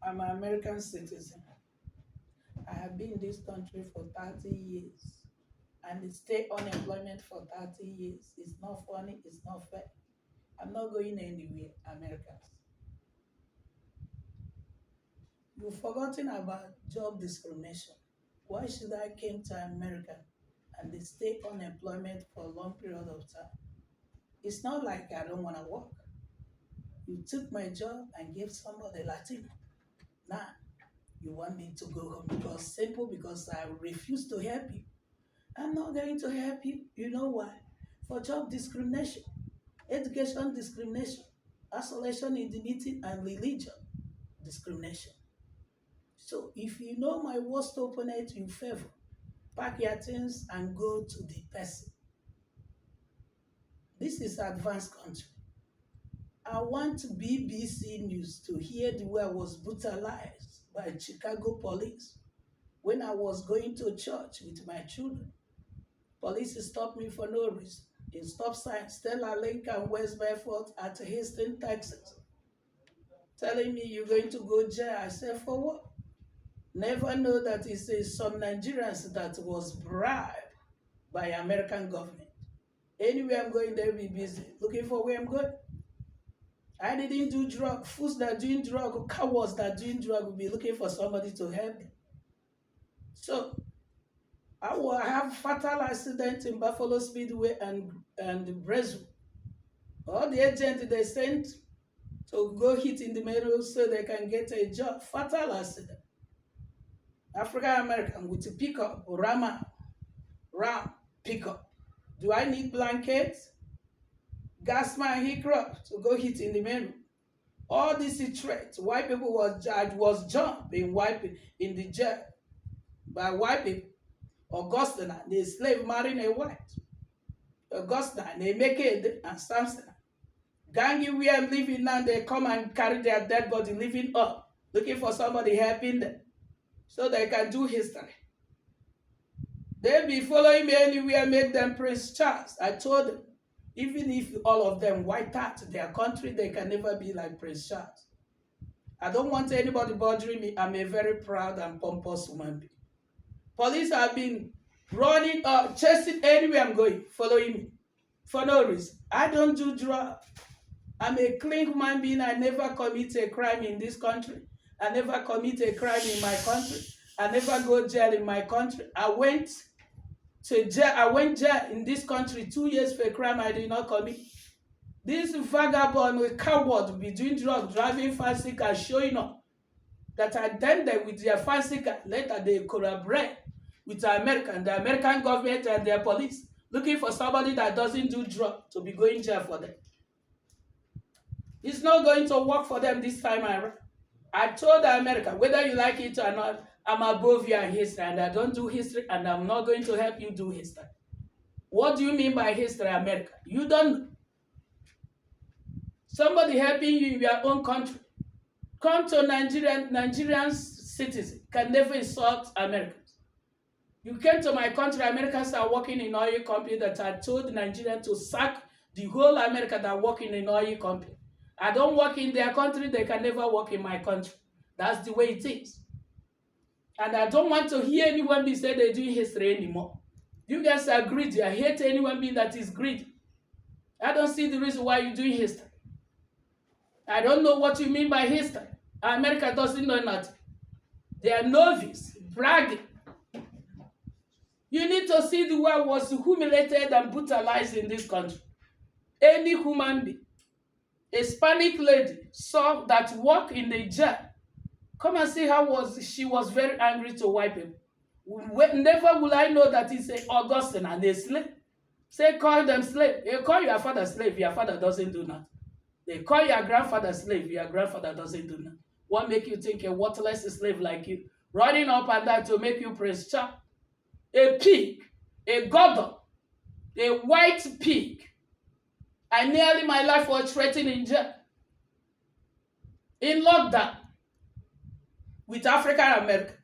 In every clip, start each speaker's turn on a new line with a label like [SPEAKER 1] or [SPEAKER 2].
[SPEAKER 1] I'm an American citizen. I have been in this country for 30 years. And the state unemployment for 30 years. It's not funny, it's not fair. I'm not going anywhere, Americans. You've forgotten about job discrimination. Why should I came to America and they stay unemployment for a long period of time? It's not like I don't want to work. You took my job and gave somebody Latino. Now you want me to go home because I refuse to help you. I'm not going to help you. You know why? For job discrimination, education discrimination, isolation, indignity, and religion discrimination. So if you know my worst opponent you favor, pack your things and go to the person. This is advanced country. I want BBC News to hear the way I was brutalized by Chicago police when I was going to church with my children. Police stopped me for no reason. In stop sign, Stella Lincoln, West Bedford at Houston, Texas, telling me you're going to go jail. I said, for what? Never know that it's some Nigerians that was bribed by American government. Anywhere I'm going, they'll be busy looking for where I'm going. I didn't do drug. Fools that doing drug, cowards that doing drug will be looking for somebody to help them. So I will have fatal accident in Buffalo Speedway and Brazil. All the agents they sent to go hit in the middle so they can get a job. Fatal accident. African American with a pickup, Ram pickup. Do I need blankets? Gasman hiccup to go hit in the middle. All these threats, white people was jumped in the jail by white people. Augustine, the slave marrying a white. Augustine, they make it and Samson. Gangi where I'm living now, they come and carry their dead body living up, looking for somebody helping them so they can do history. They be following me anywhere, make them Prince Charles. I told them, even if all of them white out their country, they can never be like Prince Charles. I don't want anybody bothering me. I'm a very proud and pompous woman being. Police have been running, chasing anywhere I'm going, following me for no reason. I don't do drugs. I'm a clean human being. I never commit a crime in this country. I never commit a crime in my country. I never go jail in my country. I went jail in this country 2 years for a crime I did not commit. This vagabond with coward will be doing drugs, driving fancy car, showing up that I then they with their fancy car. Later they collaborate with the American government and their police, looking for somebody that doesn't do drugs to be going jail for them. It's not going to work for them this time around. I told America, whether you like it or not, I'm above your history and I don't do history and I'm not going to help you do history. What do you mean by history, America? You don't know. Somebody helping you in your own country. Come to Nigerian citizens can never insult Americans. You came to my country, Americans are working in oil company that I told Nigerians to sack the whole America that work in an oil company. I don't work in their country, they can never work in my country. That's the way it is. And I don't want to hear anyone be say they're doing history anymore. You guys are greedy. I hate anyone being that is greedy. I don't see the reason why you're doing history. I don't know what you mean by history. America doesn't know nothing. They are novice, bragging. You need to see the way I was humiliated and brutalized in this country. Any human being, a Hispanic lady saw that work in the jail. Come and see how she was very angry to white people. Never will I know that it's an Augustine and a slave. Say call them slave. You call your father slave, your father doesn't do nothing. They call your grandfather slave, your grandfather doesn't do nothing. What make you think a worthless slave like you, running up and down to make you Prince Charles? A pig, a godon, a white pig. I nearly my life was threatened in jail. In lockdown with African American.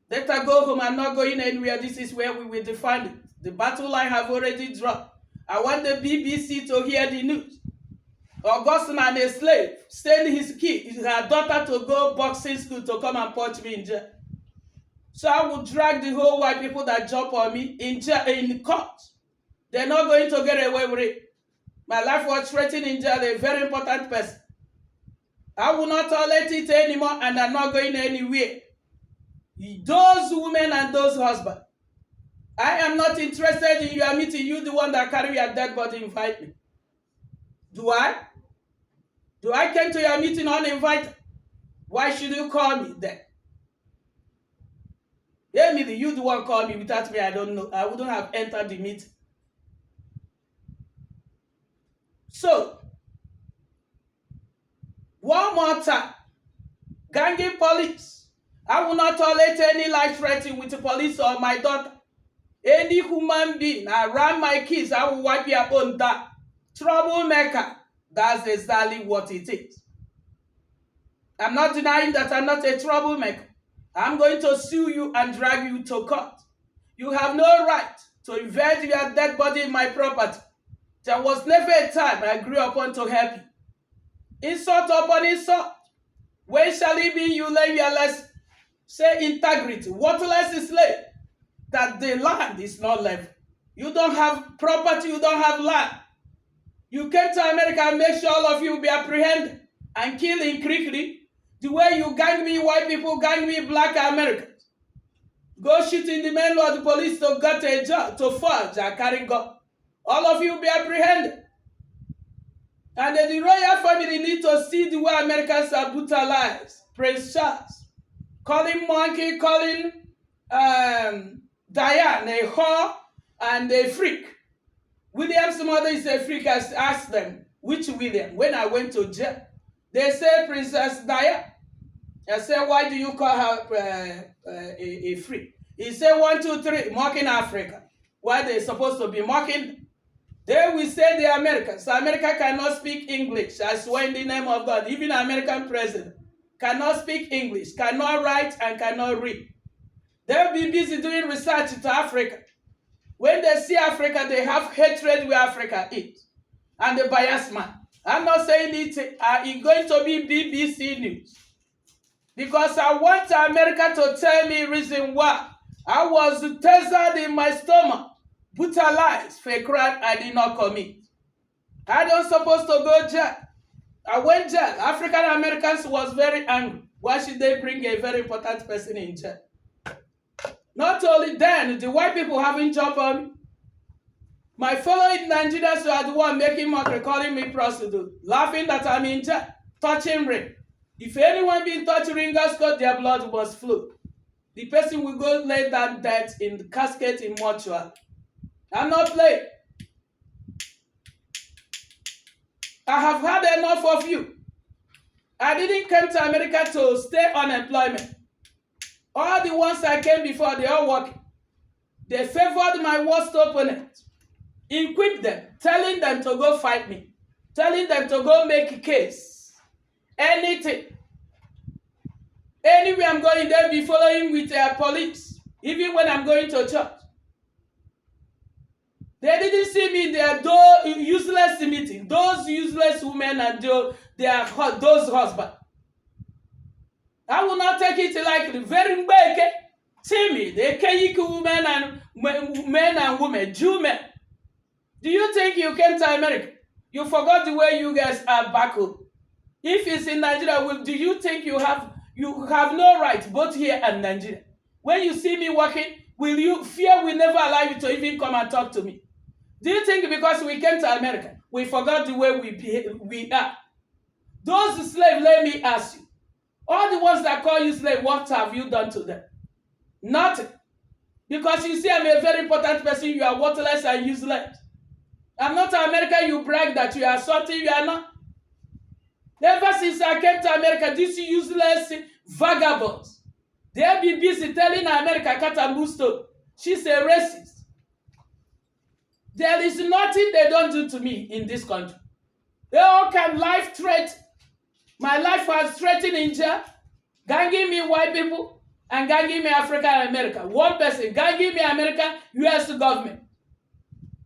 [SPEAKER 1] Let her go home. I'm not going anywhere. This is where we will define it. The battle line have already dropped. I want the BBC to hear the news. Augustine and a slave send her daughter to go boxing school to come and punch me in jail. So I will drag the whole white people that jump on me in jail, in court. They're not going to get away with it. My life was threatened in jail, a very important person. I will not tolerate it anymore, and I'm not going anywhere. Those women and those husbands, I am not interested in your meeting. You the one that carry your dead body, invite me. Do I? Do I come to your meeting uninvited? Why should you call me then? Emily, you the one call me. Without me, I don't know. I wouldn't have entered the meeting. So, one more time, ganging police. I will not tolerate any life threatening with the police or my daughter. Any human being around my kids, I will wipe your own down. Troublemaker. That's exactly what it is. I'm not denying that I'm not a troublemaker. I'm going to sue you and drag you to court. You have no right to invade your dead body in my property. There was never a time I grew upon to help you. Insult upon insult. When shall it be you learn your lesson? Say integrity. Worthless is slave. That the land is not level. You don't have property, you don't have land. You came to America and make sure all of you will be apprehended and killed in quickly. The way you gang me white people, gang me black Americans. Go shoot in the main law, the police to get a job, to forge and carry gun. All of you will be apprehended. And then the royal family need to see the way Americans are brutalized. Prince Charles. Calling monkey, calling Diane a whore and a freak. William's mother is a freak. I asked them, which William? When I went to jail, they say Princess Diane. I said, why do you call her a freak? He said, 1, 2, 3, mocking Africa. Why they supposed to be mocking? They will say the Americans. America cannot speak English. I swear in the name of God, even American president cannot speak English, cannot write, and cannot read. They'll be busy doing research into Africa. When they see Africa, they have hatred where Africa is. And the bias man. I'm not saying it's going to be BBC News. Because I want America to tell me reason why I was tasered in my stomach, brutalized for a crime I did not commit. I don't supposed to go jail. I went jail. African Americans was very angry. Why should they bring a very important person in jail? Not only then, the white people haven't jumped on me. My fellow Nigerians are the one making mockery, calling me prostitute, laughing that I'm in jail, touching ring. If anyone being touched ringers, got their blood must flow. The person will go lay that death in the casket in mortuary. I'm not playing. I have had enough of you. I didn't come to America to stay unemployment. All the ones that came before, they all working. They favored my worst opponent. Equip them, telling them to go fight me. Telling them to go make a case. Anything. Anywhere I'm going, they'll be following with their police. Even when I'm going to church. They didn't see me in their useless meeting. Those useless women and those husbands. I will not take it like the very big timid, the Kayik women and men and women, Jew men. Do you think you came to America? You forgot the way you guys are back home. If it's in Nigeria, do you think you have no right both here and Nigeria? When you see me walking, fear will never allow you to even come and talk to me? Do you think because we came to America, we forgot the way we are? Those slaves, let me ask you. All the ones that call you slave, what have you done to them? Nothing. Because you see I'm a very important person, you are worthless and useless. I'm not American, you brag that you are something you are not. Ever since I came to America, these useless vagabonds, they'll be busy telling America, Katambusto, she's a racist. There is nothing they don't do to me in this country. They all can life threat. My life was threatened in jail, ganging me white people, and ganging me African American. One person, ganging me American, US government.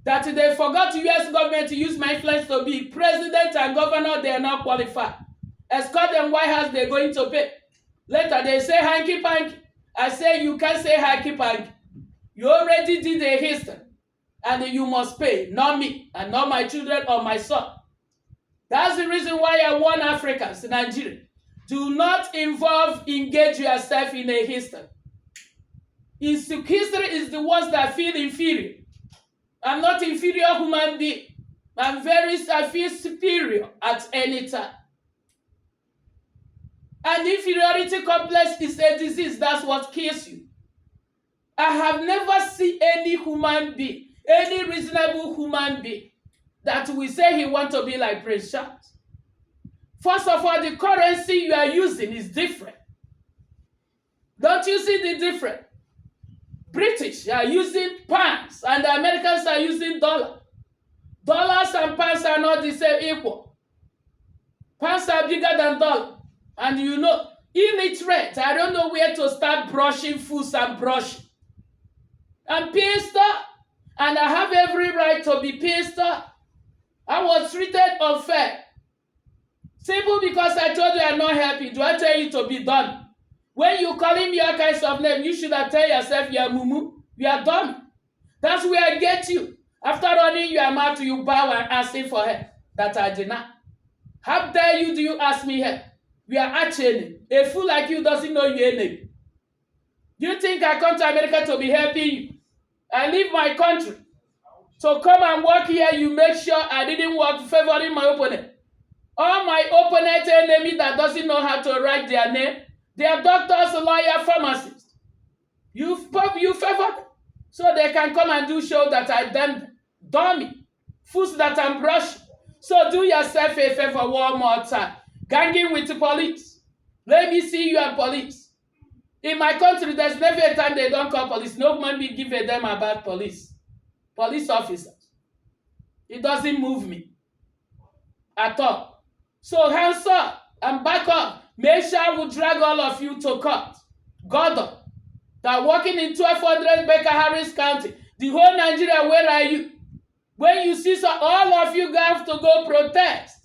[SPEAKER 1] that they forgot the US government to use my influence to be president and governor, they are not qualified. Escort them White House, they're going to pay. Later, they say hanky-panky. I say you can't say hanky-panky. You already did a history, and you must pay, not me, and not my children or my son. That's the reason why I warn Africans in Nigeria. Do not engage yourself in a history. History is the ones that feel inferior. I'm not inferior human being. I feel superior at any time. And inferiority complex is a disease. That's what kills you. I have never seen any human being, any reasonable human being, that will say he wants to be like Prince Charles. First of all, the currency you are using is different. Don't you see the difference? British are using pounds and the Americans are using dollars. Dollars and pounds are not the same equal. Pounds are bigger than dollars. And you know, illiterate, I don't know where to start brushing foods and brushing. I'm pissed off, and I have every right to be pissed off. I was treated unfair. Simple because I told you I'm not happy. Do I tell you to be done? When you calling me all kinds of names, you should have tell yourself you are mumu, you are dumb. That's where I get you. After running your mouth, you bow and asking for help. That I did not. How dare you do you ask me help? We are actually a fool like you doesn't know your name. Do you think I come to America to be helping you? I leave my country. So come and work here, you make sure I didn't work favoring my opponent. All my opponent enemy that doesn't know how to write their name, they are doctors, lawyers, pharmacists. You favor them so they can come and do show that I done dummy, fools that I'm brushing. So do yourself a favor one more time. Ganging with the police. Let me see you and police. In my country, there's never a time they don't call police. No man be give a damn about police. Police officers. It doesn't move me at all. So hands up and back up. Make sure I will drag all of you to court. Gordon, that working in 1200 Baker Harris County, the whole Nigeria, where are you? When you see so all of you have to go protest.